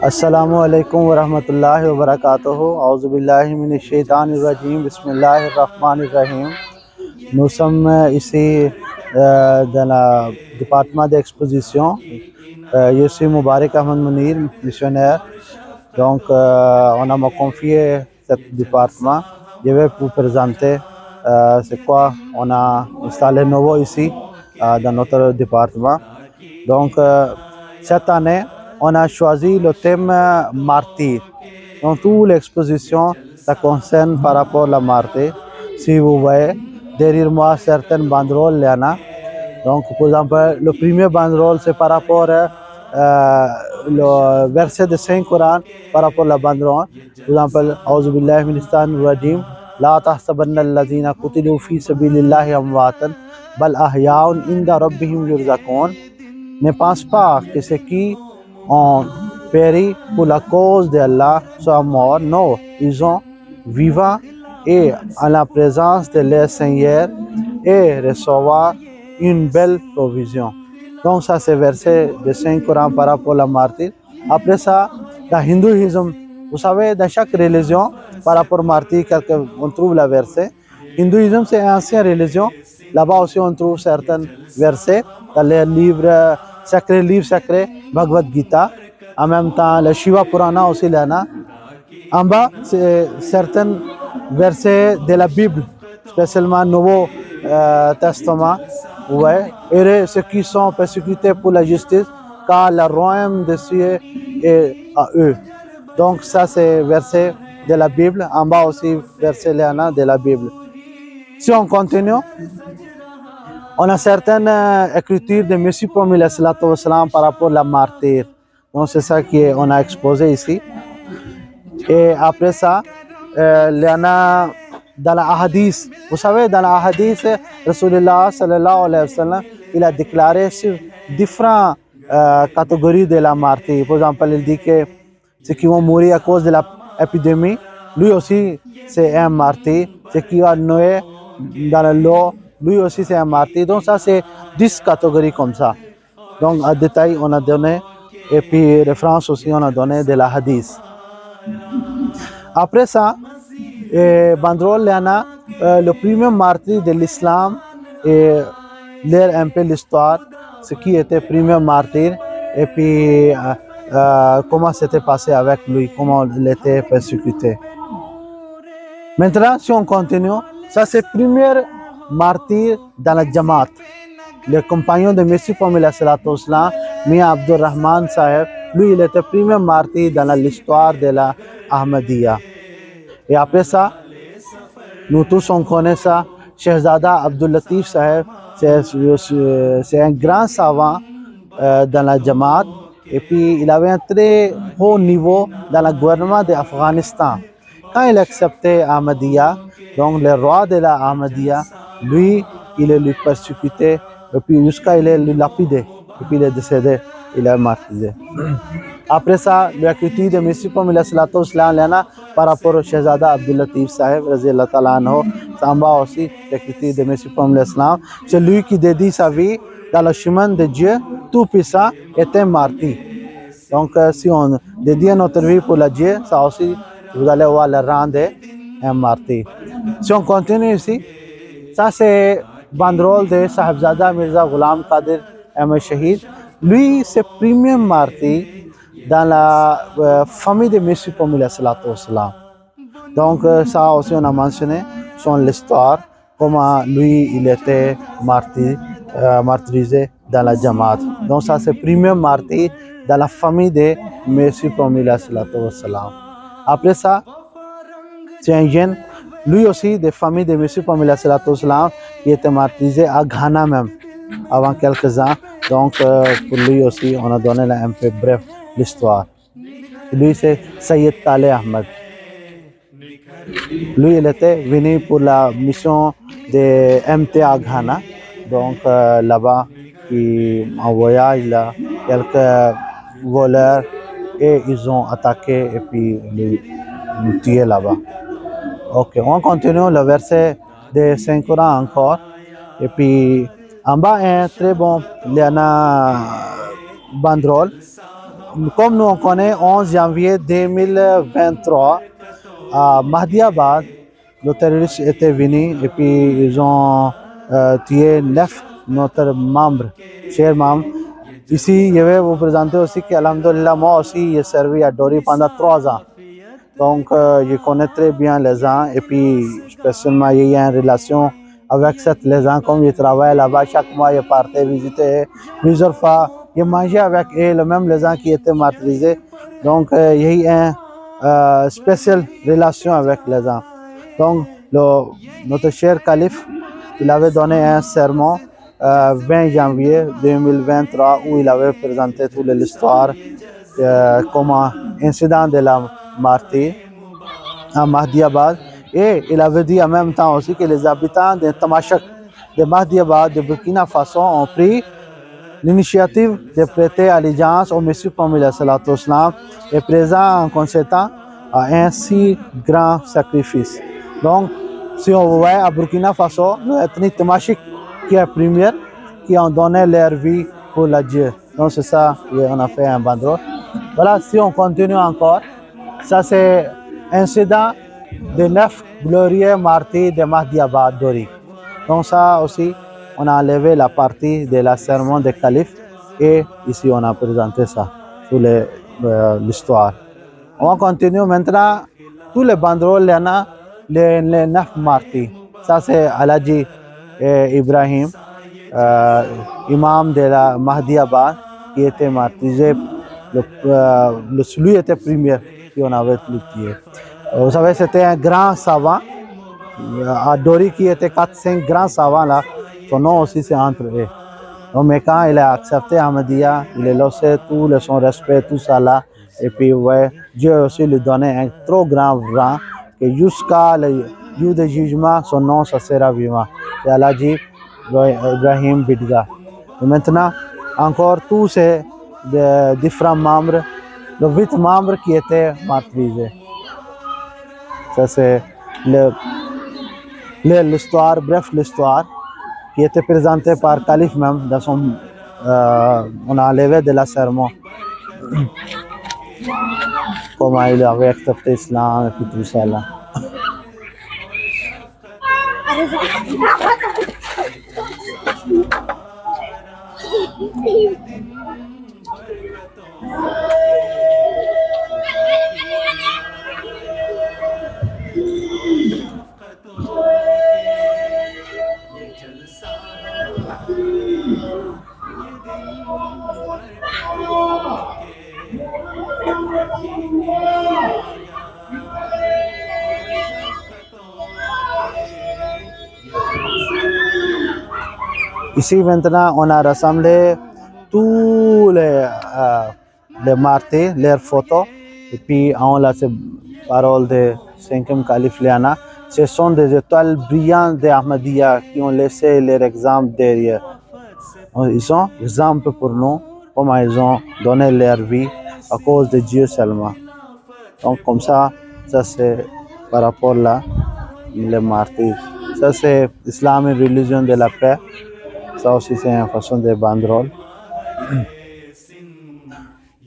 अस्सलामु अलैकुम वरहमतुल्लाहि वबरकातुहू औज़ु बिल्लाहि मिनश शैतानिर रजीम बिस्मिल्लाहिर रहमानिर रहीम. Nous sommes ici dans le département d'exposition. Je suis Moubarak Ahmed Mounir, missionnaire. Donc, on m'a confié ce département. Je vais vous présenter c'est quoi on a installé nouveau ici dans notre département. Donc, cette année, on a choisi le thème martyr. Donc, toute l'exposition, ça concerne par rapport à la martyr. Si vous voyez, derrière moi, certaines banderoles, il y en a. Donc, par exemple, le premier banderole, c'est par rapport le verset de Saint-Coran, par rapport à la banderole. Par exemple, Auzu billahi minash shaitanir rajim. La tahsabanna allazina qutilu fi sabilillahi amwatan bal ahyaun inda rabbihim yurzaqun. Ne pense pas que ceux qui ont péri pour la cause d'Allah soient morts. Non, ils sont vivants et en la présence de leur Seigneur et recevoir une belle provision. Donc ça c'est verset de Saint-Coran par rapport à la martyr. Après ça, le hindouisme, vous savez, dans chaque religion, par rapport au martyr, on trouve le verset. Hindouisme c'est une ancienne religion. Là-bas aussi on trouve certains versets dans les livres sacrés, Bhagavad Gita. En même temps, le Shiva Purana aussi là. En bas, c'est certains versets de la Bible, spécialement Nouveau Testament. Ouais. Heureux ceux qui sont persécutés pour la justice, car le royaume des cieux est à eux. Donc ça, c'est verset de la Bible. En bas aussi, verset Léana de la Bible. Si on continue, on a certaines écritures de Messie promis par rapport à la martyr. Donc c'est ça qu'on a exposé ici. Et après ça, il y en a dans la hadith. Vous savez, dans la hadith, Rasulullah sallallahu alayhi wa sallam, il a déclaré sur différentes catégories de la martyr. Par exemple, il dit que ceux qui vont mourir à cause de l'épidémie, lui aussi c'est un martyr. Ceux qui vont naître dans l'eau, lui aussi c'est un martyr. Donc ça c'est 10 catégories comme ça. Donc en détail on a donné, et puis référence aussi on a donné de la hadith. Après ça, banderole Léana, le premier martyr de l'islam, et lire un peu l'histoire, ce qui était le premier martyr, et puis comment c'était passé avec lui, comment il était persécuté. Maintenant, si on continue, ça c'est le premier martyr dans la Jamaat. Le compagnon de Messie Promis Mia Abdurrahman Saheb, lui il était le premier martyr dans l'histoire de la Ahmadiyya. Et après ça, nous tous on connaît ça, Shehzada Abdul Latif Saheb, c'est un grand savant dans la Jamaat. Et puis il avait un très haut niveau dans le gouvernement d'Afghanistan. Quand il acceptait Ahmadiyya, donc le roi de la Ahmadiyya, lui, il est lui persécuté, et puis jusqu'à il est lapidé, et puis il est décédé, il est martyrisé. Après ça, l'écriture de Messie Promis par rapport au Shehzada Abdul Latif Saheb, Raziyallahu Ta'ala anhu, en bas aussi, l'écriture de Messie Promis, c'est lui qui dédie sa vie dans le chemin de Dieu, tout puissant, est un martyr. Donc, si on dédie notre vie pour le Dieu, ça aussi, vous allez voir le rang d'un martyr. Si on continue ici, ça c'est banderole de Sahibzada Mirza Ghulam Qadir Ahmed Shahid. Lui, c'est le premier martyr dans la famille de Messie Promis. Donc, ça aussi on a mentionné son histoire, comment lui il était martyrisé dans la Jamaat. Donc, ça c'est le premier martyr dans la famille de Messie Promis. Après ça, c'est un jeune, lui aussi des familles de Messie Promis qui était martyrisé à Ghana même, avant quelques ans. Donc, pour lui aussi, on a donné un peu bref l'histoire. Lui, c'est Sayyid Taleh Ahmed. Lui, il était venu pour la mission de MTA Ghana. Donc, là-bas, en voyage, là, quelques voleurs, et ils ont attaqué et puis le tué là-bas. Ok, on continue le verset de Saint-Coran encore. Et puis, en bas, un très bon, il y en a banderole. comme nous on connaît, 11 janvier 2023, à Mahdiabad, les terroristes étaient venus et puis ils ont tué 9 notre membres, chers membres. Ici, je vais vous présenter aussi que, alhamdoulilah, moi aussi, j'ai servi à Dori pendant 3 ans. Donc, je connais très bien les gens et puis, personnellement, il y a une relation avec les gens. Comme je travaille là-bas, chaque mois, je partais visiter plusieurs fois. Je mangeais avec eux, même les gens qui étaient martyrisés. Donc, il y a une spéciale relation avec les gens. Donc, notre cher calife, il avait donné un sermon 20 janvier 2023 où il avait présenté toute l'histoire comme un incident de la martyre à Mahdiabad. Et il avait dit en même temps aussi que les habitants de Tamashak, de Mahdiabad, de Burkina Faso ont pris l'initiative de prêter allégeance au Messie Mohammed est présent en conséquent à un si grand sacrifice. Donc, si on voit à Burkina Faso, l'ethnie Tamashek qui est première, qui ont donné leur vie pour la Dieu. Donc, c'est ça, on a fait un banderole. Voilà, si on continue encore, ça c'est incident de 9 glorieux martyrs de Mahdiabad Dori. Donc ça aussi, on a enlevé la partie de la sermon des califes et ici on a présenté ça sur l'histoire. On va continuer maintenant. Tous les banderoles, les 9 martyrs. Ça c'est Aladji Ibrahim, imam de la Mahdiabad, qui était martyrisé. Lui était premier qui on avait tué. Vous savez, c'était un grand savant. À Dori qui était 4-5 grands savants là, son nom aussi c'est entre eux. Donc, mais quand il a accepté Ahmadiyya, il a laissé tout son respect, tout ça là. Et puis, ouais, Dieu aussi lui donnait un trop grand rang que jusqu'à le jour du jugement, son nom ça sera vivant. C'est Aladji Ibrahim Bidga. Et maintenant, encore tous ces différents membres, les 8 membres qui étaient martyrisés. Ça c'est l'histoire, bref l'histoire, qui était présentée par Calife même dans son on a enlevé de la sermon comment il avait accepté l'islam et puis tout ça là. Ici maintenant on a rassemblé tous les martyrs, leurs photos et puis on a ces paroles de 5e calife Liana. Ce sont des étoiles brillantes d'Ahmadiyya qui ont laissé leur exemple derrière. Ils sont exemples pour nous, comment ils ont donné leur vie à cause de Dieu seulement. Donc comme ça c'est par rapport là, les martyrs. Ça c'est l'islam, une religion de la paix. Ça aussi c'est une façon de banderole.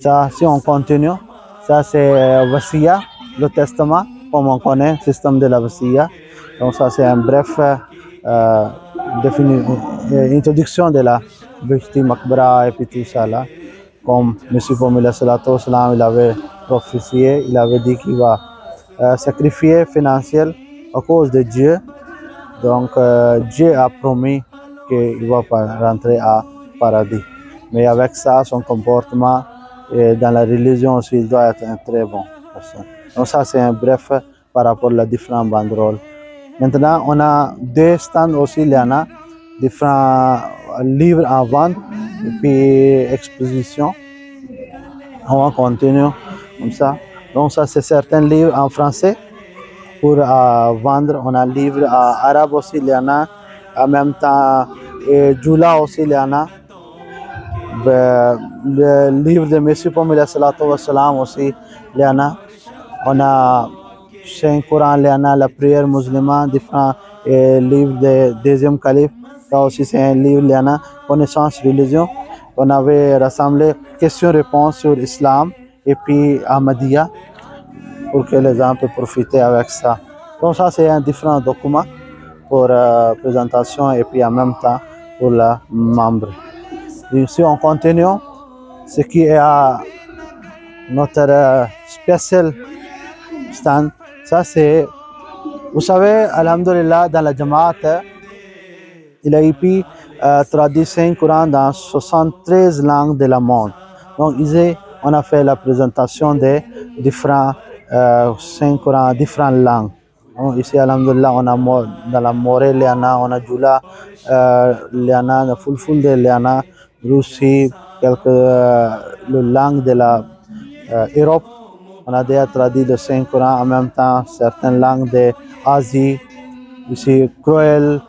Ça, si on continue, ça c'est Wasiya, le testament, comme on connaît, système de la Wasiya. Donc ça c'est un bref introduction de la Bishti Makbara et puis tout ça là. Comme M. Mohammed il avait prophétié, il avait dit qu'il va sacrifier financièrement à cause de Dieu. Donc Dieu a promis qu'il va rentrer à paradis. Mais avec ça, son comportement dans la religion aussi, il doit être un très bon personne. Donc ça, c'est un bref par rapport à différentes banderoles. Maintenant, on a 2 stands aussi, il y en a différents livres à vendre et puis exposition. On va continuer comme ça. Donc ça, c'est certains livres en français pour vendre. On a un livre arabe aussi, il y en a. En même temps, Jula aussi, il y en a. Le livre de M. Mohammed aussi, il y en a. On a Saint-Coran, il y en a la prière musulmane, différents livres de 2e calife. Ça aussi, c'est un livre, il y en a. Connaissance, religion. on avait rassemblé questions-réponses sur l'islam et puis Ahmadiyya pour que les gens puissent profiter avec ça. Donc ça, c'est un différent document pour présentation et puis en même temps pour les membres. Ici, on continue. Ce qui est à notre spécial stand, ça c'est, vous savez, alhamdulillah, dans la Jamaat, il a été traduit Saint Coran dans 73 langues de la monde. Donc ici, on a fait la présentation des différents Saint Coran, différentes langues. Donc, ici, alhamdulillah, on a dans la Morée, Liana, on a Jula, Liana, Fulfulde, Liana, Russie, quelques langues de la Europe. On a déjà traduit le Saint Coran en même temps, certaines langues d'Asie, ici, Croel,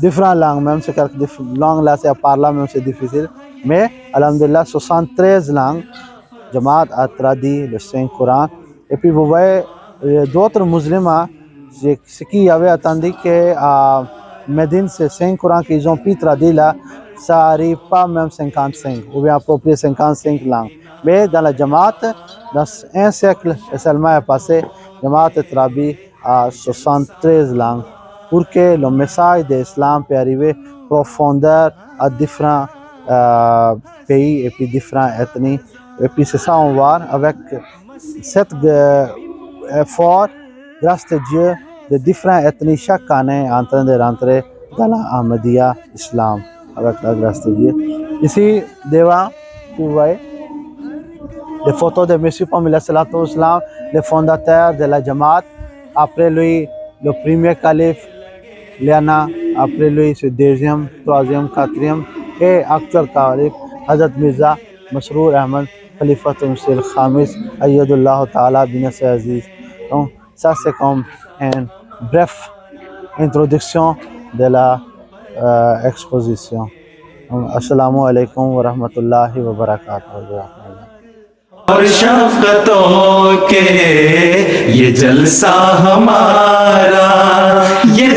différentes langues, même si quelques langues là, c'est à parler, même c'est difficile. Mais, alhamdulillah, 73 langues, Jamaat a traduit le Saint Coran. Et puis, vous voyez, d'autres musulmans, ce qui avait attendu qu'à Médine, c'est 5 Coran qu'ils ont pu traduire là, ça n'arrive pas même 55, ou bien à peu près 55 langues. Mais dans la Jamaat, dans un siècle seulement est passé, Jamaat est traduit à 73 langues pour que le message de l'islam puisse arriver profondeur à différents pays et puis différentes ethnies. Et puis c'est ça on voit avec cet effort, grâce à Dieu, de différentes ethnies chaque année en train de rentrer dans la Ahmadiyya Islam avec la grâce de Dieu. Ici, devant, vous voyez, les photos de M. Pamela Salatou Islam, le fondateur de la Jamaat. Après lui, le premier calife, Liana. Après lui, c'est deuxième, troisième, quatrième. Et actuel calife, Hazrat Mirza Masroor Ahmad Khalifatul Masih Khamis, Ayyadullah Ta'ala bin Aziz. Donc, ça c'est comme une bref introduction de la exposition. Assalamu alaikum wa rahmatullahi wa barakatuh. और शफ़क़तों के ये जलसा हमारा, ये